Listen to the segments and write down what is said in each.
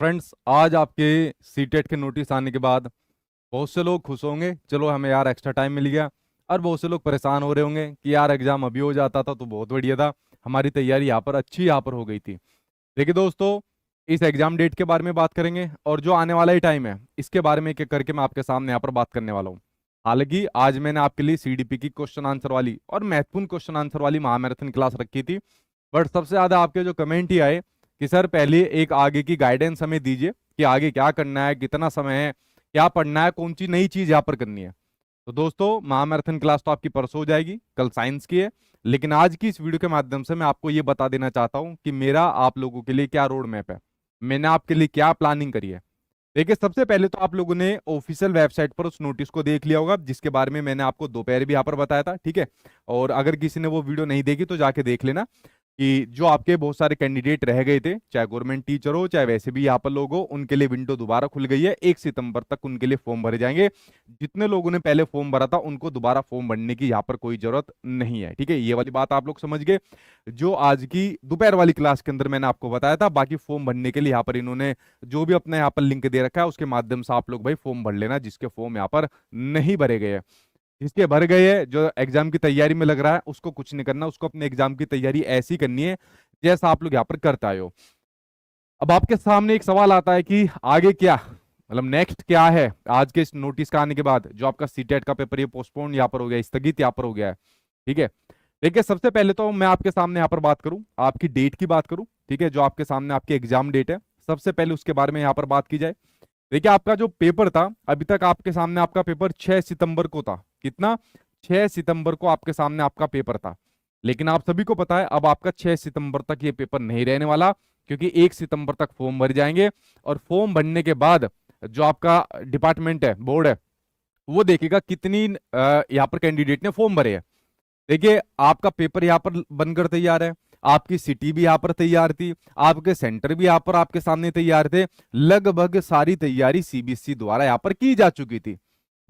Friends, आज आपके CTET के नोटिस आने के बाद बहुत से लोग खुश होंगे, चलो हमें यार एक्स्ट्रा टाइम मिल गया। और बहुत से लोग परेशान हो रहे होंगे कि यार एग्जाम अभी हो जाता था तो बहुत बढ़िया था, हमारी तैयारी यहाँ पर हो गई थी। देखिए दोस्तों, इस एग्जाम डेट के बारे में बात करेंगे और जो आने वाला ही टाइम है इसके बारे में एक एक करके मैं आपके सामने यहाँ पर बात करने वाला हूँ। हालांकि आज मैंने आपके लिए सीडीपी की क्वेश्चन आंसर वाली और महत्वपूर्ण क्वेश्चन आंसर वाली महामैराथन क्लास रखी थी। बट सबसे ज्यादा आपके जो कमेंट ही आए कि सर पहले एक आगे की गाइडेंस हमें दीजिए कि आगे क्या करना है, कितना समय है, क्या पढ़ना है, कौन सी नई चीज यहाँ पर करनी है। तो दोस्तों, महामैराथन क्लास तो आपकी परसों हो जाएगी, कल साइंस की है। लेकिन आज की इस वीडियो के माध्यम से मैं आपको ये बता देना चाहता हूँ कि मेरा आप लोगों के लिए क्या रोड मैप है, मैंने आपके लिए क्या प्लानिंग करी है। देखिए, सबसे पहले तो आप लोगों ने ऑफिशियल वेबसाइट पर उस नोटिस को देख लिया होगा जिसके बारे में मैंने आपको दोपहर भी यहाँ पर बताया था, ठीक है। और अगर किसी ने वो वीडियो नहीं देखी तो जाके देख लेना कि जो आपके बहुत सारे कैंडिडेट रह गए थे, चाहे गवर्नमेंट टीचर हो चाहे वैसे भी यहाँ पर लोग हो, उनके लिए विंडो दोबारा खुल गई है। 1 सितंबर तक उनके लिए फॉर्म भरे जाएंगे। जितने लोगों ने पहले फॉर्म भरा था उनको दोबारा फॉर्म भरने की यहाँ पर कोई जरूरत नहीं है, ठीक है। ये वाली बात आप लोग समझ गए जो आज की दोपहर वाली क्लास के अंदर मैंने आपको बताया था। बाकी फॉर्म भरने के लिए यहाँ पर इन्होंने जो भी अपना यहाँ पर लिंक दे रखा है उसके माध्यम से आप लोग भाई फॉर्म भर लेना, जिसके फॉर्म यहाँ पर नहीं भरे गए हैं। जिसके भर गए हैं, जो एग्जाम की तैयारी में लग रहा है, उसको कुछ नहीं करना, उसको अपने एग्जाम की तैयारी ऐसी करनी है जैसा आप लोग यहाँ पर करते आए हो। अब आपके सामने एक सवाल आता है कि आगे क्या, मतलब नेक्स्ट क्या है। आज के इस नोटिस का आने के बाद जो आपका सीटेट का पेपर ये पोस्टपोन यहाँ पर हो गया, स्थगित यहाँ पर हो गया है, ठीक है। देखिए, सबसे पहले तो मैं आपके सामने यहाँ पर बात करूं, आपकी डेट की बात करूं, ठीक है। जो आपके सामने आपकी एग्जाम डेट है, सबसे पहले उसके बारे में यहाँ पर बात की जाए। देखिए, आपका जो पेपर था अभी तक आपके सामने, आपका पेपर 6 सितंबर को था। कितना? 6 सितंबर को आपके सामने आपका पेपर था। लेकिन आप सभी को पता है अब आपका 6 सितंबर तक ये पेपर नहीं रहने वाला, क्योंकि 1 सितंबर तक फॉर्म भर जाएंगे। और फॉर्म भरने के बाद जो आपका डिपार्टमेंट है, बोर्ड है, वो देखेगा कितनी यहाँ पर कैंडिडेट ने फॉर्म भरे हैं। देखिए, आपका पेपर यहाँ पर बनकर तैयार है, आपकी सिटी भी यहाँ पर तैयार थी, आपके सेंटर भी यहाँ पर आपके सामने तैयार थे। लगभग सारी तैयारी सीबीएसई द्वारा यहाँ पर की जा चुकी थी।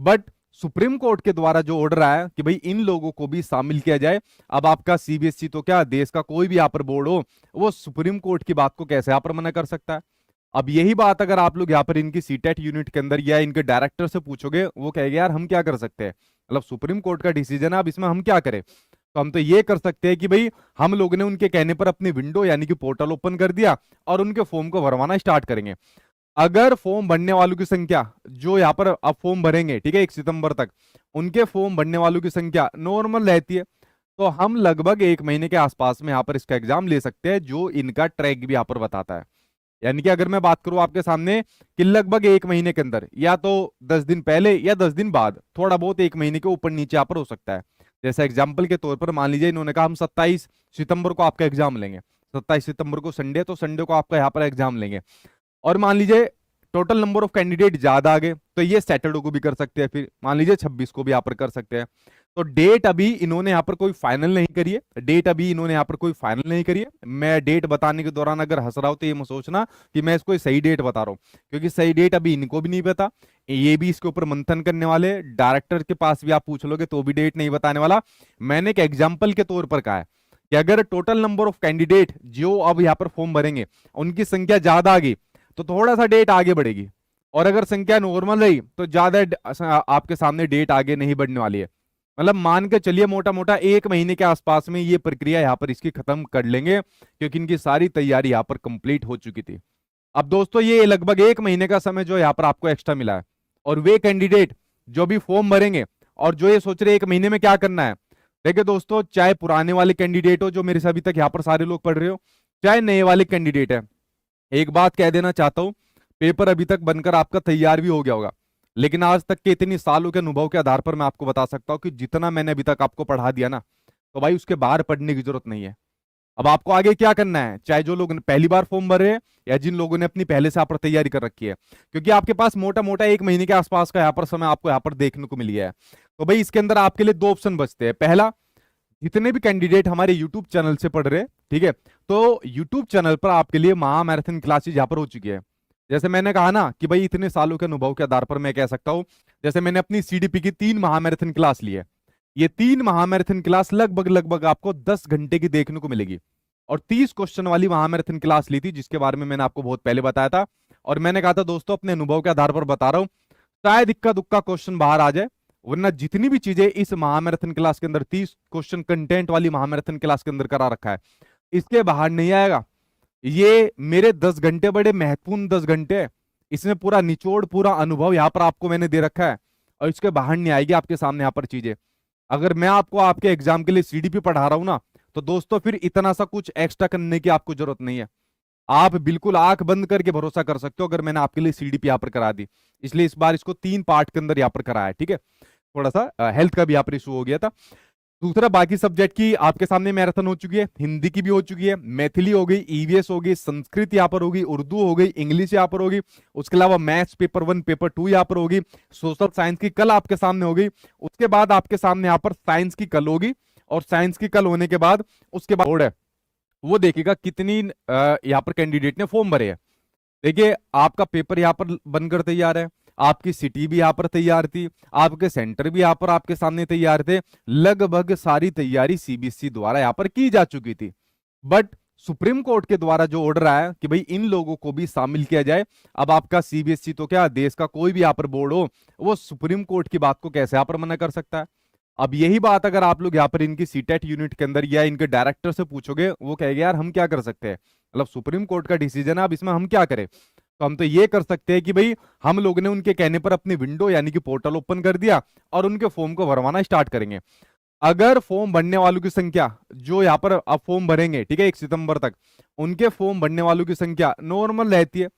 बट सुप्रीम कोर्ट के द्वारा जो ऑर्डर आया कि भाई इन लोगों को भी शामिल किया जाए। अब आपका सीबीएसई तो क्या, देश का कोई भी यहाँ पर बोर्ड हो, वो सुप्रीम कोर्ट की बात को कैसे यहाँ पर मना कर सकता है। अब यही बात अगर आप लोग यहाँ पर इनकी सीटेट यूनिट के अंदर या इनके डायरेक्टर से पूछोगे, वो कहेगा यार हम क्या कर सकते हैं, मतलब सुप्रीम कोर्ट का डिसीजन है, अब इसमें हम क्या करें। तो हम तो ये कर सकते हैं कि भाई हम लोगों ने उनके कहने पर अपनी विंडो यानी कि पोर्टल ओपन कर दिया और उनके फॉर्म को भरवाना स्टार्ट करेंगे। अगर फॉर्म भरने वालों की संख्या, जो यहाँ पर अब फॉर्म भरेंगे, ठीक है, 1 सितंबर तक उनके फॉर्म भरने वालों की संख्या नॉर्मल रहती है, तो हम लगभग 1 महीने के आसपास में यहाँ पर इसका एग्जाम ले सकते हैं, जो इनका ट्रैक भी यहाँ पर बताता है। यानी कि अगर मैं बात करूं आपके सामने कि लगभग 1 महीने के अंदर, या तो 10 दिन पहले या 10 दिन बाद, थोड़ा बहुत 1 महीने के ऊपर नीचे यहाँ पर हो सकता है। जैसे एग्जाम्पल के तौर पर मान लीजिए इन्होंने कहा हम 27 सितंबर को आपका एग्जाम लेंगे, 27 सितंबर को संडे, तो संडे को आपका यहाँ पर एग्जाम लेंगे। और मान लीजिए टोटल नंबर ऑफ कैंडिडेट ज्यादा आ गए तो ये सैटरडे को भी कर सकते हैं, फिर मान लीजिए 26 को भी यहाँ पर कर सकते हैं। तो डेट अभी इन्होंने यहाँ पर कोई फाइनल नहीं करी है, डेट अभी इन्होंने यहाँ पर कोई फाइनल नहीं करी है। मैं डेट बताने के दौरान अगर हंस रहा हूं तो ये मत सोचना कि मैं इसको सही डेट बता रहा हूँ, क्योंकि सही डेट अभी इनको भी नहीं पता। ये भी इसके ऊपर मंथन करने वाले, डायरेक्टर के पास भी आप पूछ लोगे तो भी डेट नहीं बताने वाला। मैंने एक एग्जाम्पल के तौर पर कहा है कि अगर टोटल नंबर ऑफ कैंडिडेट जो अब यहाँ पर फॉर्म भरेंगे उनकी संख्या ज्यादा आ गई तो थोड़ा सा डेट आगे बढ़ेगी, और अगर संख्या नॉर्मल रही तो ज्यादा आपके सामने डेट आगे नहीं बढ़ने वाली है। मतलब मान के चलिए मोटा मोटा 1 महीने के आसपास में ये प्रक्रिया यहाँ पर इसकी खत्म कर लेंगे, क्योंकि इनकी सारी तैयारी यहाँ पर कंप्लीट हो चुकी थी। अब दोस्तों, ये लगभग 1 महीने का समय जो यहाँ पर आपको एक्स्ट्रा मिला है, और वे कैंडिडेट जो भी फॉर्म भरेंगे और जो ये सोच रहे 1 महीने में क्या करना है। देखिए दोस्तों, चाहे पुराने वाले कैंडिडेट हो जो मेरे से अभी तक यहाँ पर सारे लोग पढ़ रहे हो, चाहे नए वाले कैंडिडेट है, एक बात कह देना चाहता हूं, पेपर अभी तक बनकर आपका तैयार भी हो गया होगा, लेकिन आज तक के इतनी सालों के अनुभव के आधार पर मैं आपको बता सकता हूं कि जितना मैंने अभी तक आपको पढ़ा दिया ना, तो भाई उसके बाहर पढ़ने की जरूरत नहीं है। अब आपको आगे क्या करना है, चाहे जो लोग पहली बार फॉर्म भर रहे हैं या जिन लोगों ने अपनी पहले से यहाँ पर तैयारी कर रखी है, क्योंकि आपके पास मोटा मोटा 1 महीने के आसपास का यहाँ पर समय आपको यहाँ पर देखने को मिल गया है। तो भाई इसके अंदर आपके लिए 2 ऑप्शन बचते हैं। पहला, जितने भी कैंडिडेट हमारे यूट्यूब चैनल से पढ़ रहे हैं, ठीक है, तो यूट्यूब चैनल पर आपके लिए महामैराथन क्लासेज यहाँ पर हो चुकी है। जैसे मैंने कहा ना कि भाई इतने सालों के अनुभव के आधार पर मैं कह सकता हूं, जैसे मैंने अपनी सीडीपी की 3 महामैराथन क्लास ली है, ये 3 महामैराथन क्लास लगभग लगभग आपको 10 घंटे की देखने को मिलेगी। और 30 क्वेश्चन वाली महामैराथन क्लास ली थी जिसके बारे में मैंने आपको बहुत पहले बताया था, और मैंने कहा था दोस्तों अपने अनुभव के आधार पर बता रहा हूं, शायद इक्का दुक्का क्वेश्चन बाहर आ जाए, वरना जितनी भी चीजें इस महामैराथन क्लास के अंदर 30 क्वेश्चन कंटेंट वाली महामैराथन क्लास के अंदर करा रखा है, इसके बाहर नहीं आएगा। ये मेरे 10 घंटे बड़े महत्वपूर्ण 10 घंटे हैं। इसमें पूरा निचोड़ पूरा अनुभव यहाँ पर आपको मैंने दे रखा है, और इसके बाहर नहीं आएगी आपके सामने यहाँ पर चीजें। अगर मैं आपको आपके एग्जाम के लिए सीडीपी पढ़ा रहा हूं ना, तो दोस्तों फिर इतना सा कुछ एक्स्ट्रा करने की आपको जरूरत नहीं है। आप बिल्कुल आंख बंद करके भरोसा कर सकते हो अगर मैंने आपके लिए सीडीपी यहाँ पर करा दी। इसलिए इस बार इसको 3 पार्ट के अंदर यहाँ पर कराया है, ठीक है। थोड़ा सा हेल्थ का भी यहाँ पर इशू हो गया था। दूसरा, बाकी सब्जेक्ट की आपके सामने मैराथन हो चुकी है, हिंदी की भी हो चुकी है, मैथिली हो गई, ईवीएस हो गई, संस्कृत यहाँ पर होगी, उर्दू हो गई, इंग्लिश यहाँ पर होगी, उसके अलावा मैथ्स पेपर 1 पेपर 2 यहाँ पर होगी, सोशल साइंस की कल आपके सामने होगी। उसके बाद आपके सामने यहाँ पर साइंस की कल होगी, और साइंस की कल होने के बाद उसके बाद बोर्ड है वो देखेगा कितनी यहाँ पर कैंडिडेट ने फॉर्म भरे हैं। देखिए आपका पेपर यहाँ पर बनकर तैयार है, आपकी सिटी भी यहाँ पर तैयार थी, आपके सेंटर भी यहाँ पर आपके सामने तैयार थे, लगभग सारी तैयारी सीबीएसई द्वारा यहाँ पर की जा चुकी थी। बट सुप्रीम कोर्ट के द्वारा जो ऑर्डर आया कि भाई इन लोगों को भी शामिल किया जाए, अब आपका सीबीएसई तो क्या देश का कोई भी यहाँ पर बोर्ड हो, वो सुप्रीम कोर्ट की बात को कैसे यहाँ पर मना कर सकता है। अब यही बात अगर आप लोग यहाँ पर इनकी सीटेट यूनिट के अंदर या इनके डायरेक्टर से पूछोगे, वो कहेगा यार हम क्या कर सकते हैं, मतलब सुप्रीम कोर्ट का डिसीजन है, अब इसमें हम क्या करें। तो हम तो ये कर सकते हैं कि भाई हम लोग ने उनके कहने पर अपनी विंडो यानी कि पोर्टल ओपन कर दिया और उनके फॉर्म को भरवाना स्टार्ट करेंगे। अगर फॉर्म भरने वालों की संख्या जो यहाँ पर अब फॉर्म भरेंगे, ठीक है, 1 सितंबर तक उनके फॉर्म भरने वालों की संख्या नॉर्मल रहती है,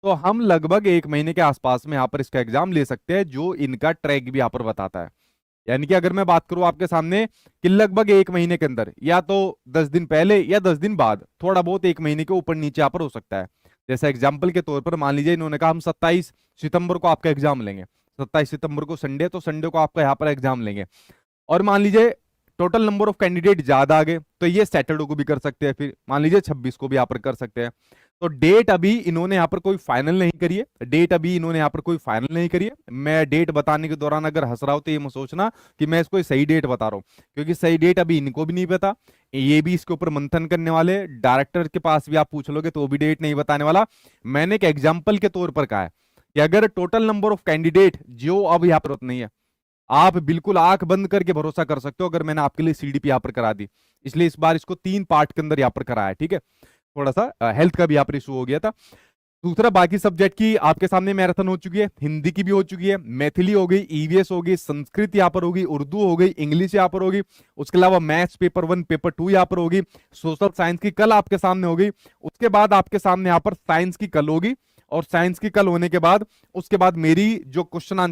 तो हम लगभग 1 महीने के आसपास में यहाँ पर इसका एग्जाम ले सकते हैं, जो इनका ट्रैक भी यहाँ पर बताता है। यानी कि अगर मैं बात करूं आपके सामने कि लगभग 1 महीने के अंदर, या तो 10 दिन पहले या 10 दिन बाद, थोड़ा बहुत 1 महीने के ऊपर नीचे यहाँ पर हो सकता है। जैसे एग्जाम्पल के तौर पर मान लीजिए इन्होंने कहा हम 27 सितंबर को आपका एग्जाम लेंगे, 27 सितंबर को संडे, तो संडे को आपका यहाँ पर एग्जाम लेंगे, और मान लीजिए टोटल नंबर ऑफ कैंडिडेट ज्यादा आ गए तो ये सैटरडे को भी कर सकते हैं, फिर मान लीजिए 26 को भी यहाँ पर कर सकते हैं। तो डेट अभी इन्होंने यहाँ पर कोई फाइनल नहीं करी है, डेट अभी इन्होंने यहाँ पर कोई फाइनल नहीं करी है। मैं डेट बताने के दौरान अगर हंस रहा हूं तो ये मत सोचना कि मैं इसको सही डेट बता रहा हूँ, क्योंकि सही डेट अभी इनको भी नहीं पता, ये भी इसके ऊपर मंथन करने वाले, डायरेक्टर के पास भी आप पूछ लोगे तो वो भी डेट नहीं बताने वाला। मैंने एक एग्जाम्पल के तौर पर कहा है कि अगर टोटल नंबर ऑफ कैंडिडेट जो अब यहाँ पर नहीं है, आप बिल्कुल आंख बंद करके भरोसा कर सकते हो अगर मैंने आपके लिए सीडीपी यहाँ पर करा दी। इसलिए इस बार इसको 3 पार्ट के अंदर यहाँ पर कराया है, ठीक है। थोड़ा सा हेल्थ का भी यहाँ पर इशू हो गया था। दूसरा, बाकी सब्जेक्ट की आपके सामने मैराथन हो चुकी है, हिंदी की भी हो चुकी है, मैथिली हो गई, ईवीएस हो गई, संस्कृत यहाँ पर होगी, उर्दू हो गई, इंग्लिश यहाँ पर होगी, उसके अलावा मैथ्स पेपर 1 पेपर 2 यहाँ पर होगी, सोशल साइंस की कल आपके सामने होगी, उसके बाद आपके सामने यहाँ पर साइंस की कल होगी, और साइंस की कल होने के बाद उसके बाद मेरी जो क्वेश्चन आंसर